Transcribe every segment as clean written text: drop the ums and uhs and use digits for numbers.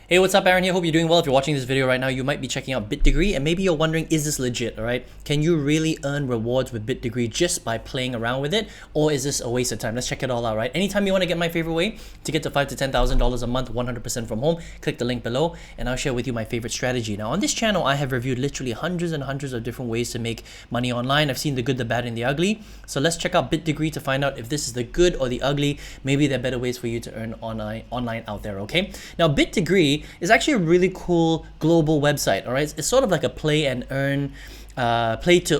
Hey, what's up, Aaron here? Hope you're doing well. If you're watching this video right now, you might be checking out BitDegree, and maybe you're wondering, is this legit, all right? Can you really earn rewards with BitDegree just by playing around with it, or is this a waste of time? Let's check it all out, right? Anytime you want to get my favorite way to get to $5,000 to $10,000 a month, 100% from home, click the link below, and I'll share with you my favorite strategy. Now, on this channel, I have reviewed literally hundreds and hundreds of different ways to make money online. I've seen the good, the bad, and the ugly. So let's check out BitDegree to find out if this is the good or the ugly. Maybe there are better ways for you to earn online out there, okay? Now, BitDegree is actually a really cool global website. All right, it's sort of like a play to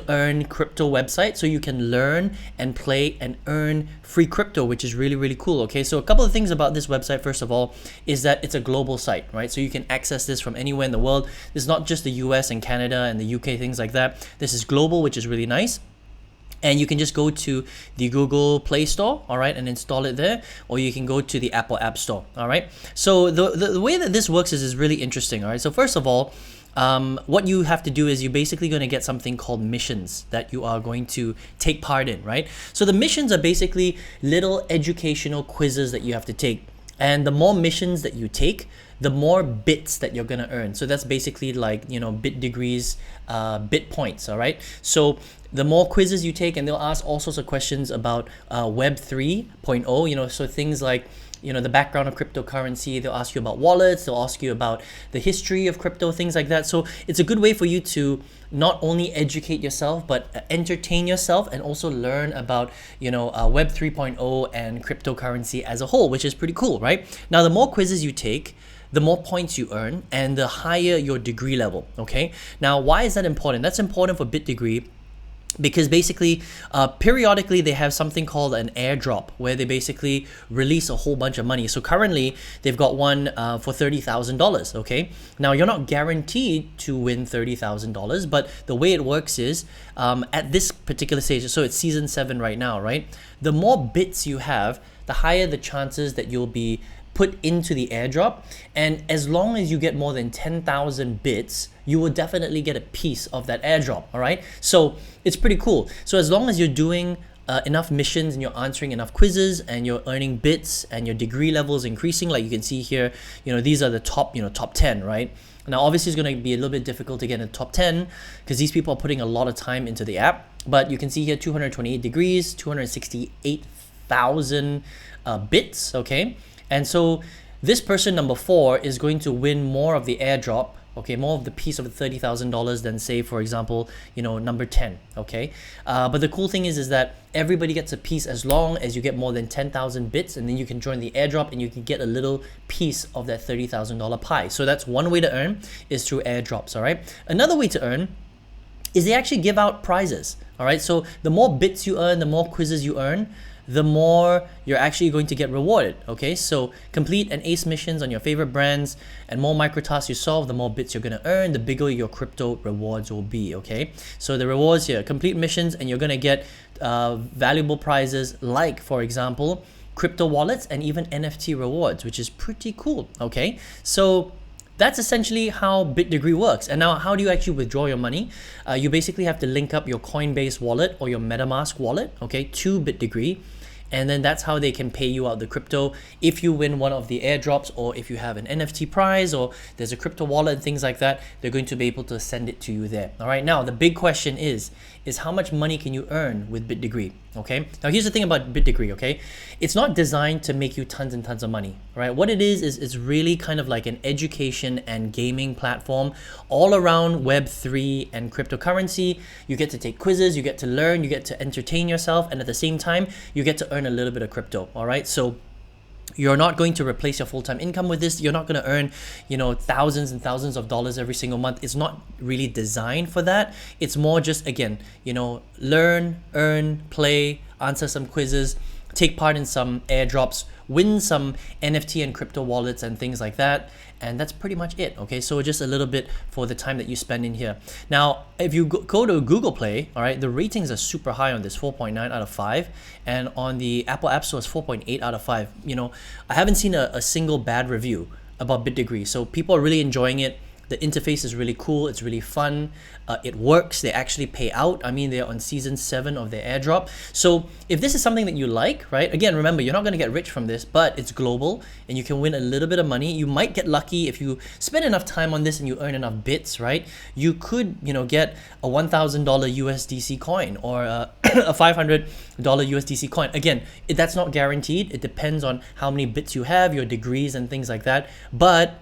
earn crypto website, so you can learn and play and earn free crypto, which is really cool. Okay, so a couple of things about this website. First of all, is that it's a global site, right? So you can access this from anywhere in the world. This is not just the US and Canada and the UK, things like that. This is global, which is really nice. And you can just go to the Google Play Store, all right, and install it there, or you can go to the Apple App Store, all right. So the way that this works is really interesting, all right. So first of all, what you have to do is you're basically going to get something called missions that you are going to take part in, right? So the missions are basically little educational quizzes that you have to take. And the more missions that you take, the more bits that you're gonna earn. So that's basically like, you know, BitDegree's bit points, all right? So the more quizzes you take, and they'll ask all sorts of questions about Web 3.0, you know, so things like, you know, the background of cryptocurrency. They'll ask you about wallets. They'll ask you about the history of crypto, things like that. So it's a good way for you to not only educate yourself, but entertain yourself and also learn about, you know, Web 3.0 and cryptocurrency as a whole, which is pretty cool, right? Now, the more quizzes you take, the more points you earn and the higher your degree level, okay? Now, why is that important? That's important for BitDegree because basically, periodically they have something called an airdrop where they basically release a whole bunch of money. So currently, they've got one for $30,000, okay? Now, you're not guaranteed to win $30,000, but the way it works is, at this particular stage, so it's season 7 right now, right? The more bits you have, the higher the chances that you'll be put into the airdrop, and as long as you get more than 10,000 bits, you will definitely get a piece of that airdrop, all right? So it's pretty cool. So as long as you're doing enough missions and you're answering enough quizzes and you're earning bits and your degree level is increasing, like you can see here, you know, these are the top 10, right? Now, obviously, it's going to be a little bit difficult to get in the top 10 because these people are putting a lot of time into the app, but you can see here 228 degrees, 268,000 bits, okay? And so this person number 4 is going to win more of the airdrop, okay, more of the piece of the $30,000 than, say, for example, you know, number 10, okay? But the cool thing is that everybody gets a piece as long as you get more than 10,000 bits, and then you can join the airdrop and you can get a little piece of that $30,000 pie. So that's one way to earn, is through airdrops, all right? Another way to earn is they actually give out prizes, all right? So the more bits you earn, the more quizzes you earn, the more you're actually going to get rewarded, okay? So complete and ace missions on your favorite brands, and more micro tasks you solve, the more bits you're gonna earn, the bigger your crypto rewards will be, okay? So the rewards here, complete missions, and you're gonna get valuable prizes like, for example, crypto wallets and even NFT rewards, which is pretty cool, okay? So that's essentially how BitDegree works. And now, how do you actually withdraw your money? You basically have to link up your Coinbase wallet or your MetaMask wallet, okay, to BitDegree. And then that's how they can pay you out the crypto if you win one of the airdrops, or if you have an NFT prize, or there's a crypto wallet and things like that, they're going to be able to send it to you there. All right, now the big question is how much money can you earn with BitDegree? Okay, now here's the thing about BitDegree, okay? It's not designed to make you tons and tons of money, right? What it is it's really kind of like an education and gaming platform all around Web3 and cryptocurrency. You get to take quizzes, you get to learn, you get to entertain yourself, and at the same time, you get to earn a little bit of crypto, all right? So you're not going to replace your full-time income with this. You're not going to earn, you know, thousands and thousands of dollars every single month. It's not really designed for that. It's more just, again, you know, learn, earn, play, answer some quizzes, take part in some airdrops, win some NFT and crypto wallets and things like that. And that's pretty much it, okay? So just a little bit for the time that you spend in here. Now, if you go to Google Play, all right, the ratings are super high on this, 4.9 out of 5. And on the Apple App Store, it's 4.8 out of 5. You know, I haven't seen a single bad review about BitDegree. So people are really enjoying it. The interface is really cool. It's really fun. It works. They actually pay out. I mean, they're on season 7 of their airdrop. So if this is something that you like, right? Again, remember, you're not going to get rich from this, but it's global and you can win a little bit of money. You might get lucky if you spend enough time on this and you earn enough bits, right? You could, get a $1,000 USDC coin or a $500 USDC coin. Again, that's not guaranteed. It depends on how many bits you have, your degrees and things like that. But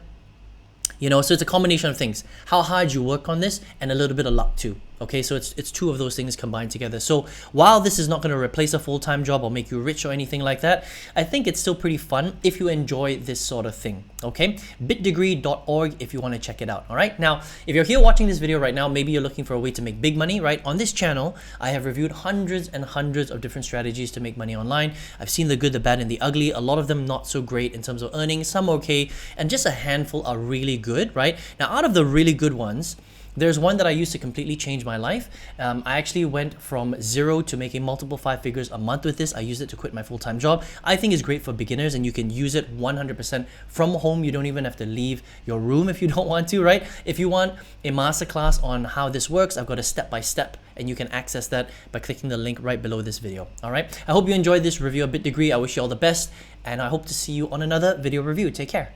so it's a combination of things. How hard you work on this and a little bit of luck too. Okay, so it's two of those things combined together. So while this is not going to replace a full-time job or make you rich or anything like that, I think it's still pretty fun if you enjoy this sort of thing. Okay, bitdegree.org if you want to check it out. All right, now if you're here watching this video right now, maybe you're looking for a way to make big money, right? On this channel, I have reviewed hundreds and hundreds of different strategies to make money online. I've seen the good, the bad, and the ugly. A lot of them not so great in terms of earning, some okay, and just a handful are really good, right? Now, out of the really good ones, there's one that I used to completely change my life. I actually went from 0 to making multiple 5 figures a month with this. I used it to quit my full-time job. I think it's great for beginners and you can use it 100% from home. You don't even have to leave your room if you don't want to, right? If you want a masterclass on how this works, I've got a step-by-step and you can access that by clicking the link right below this video. All right. I hope you enjoyed this review of BitDegree. I wish you all the best and I hope to see you on another video review. Take care.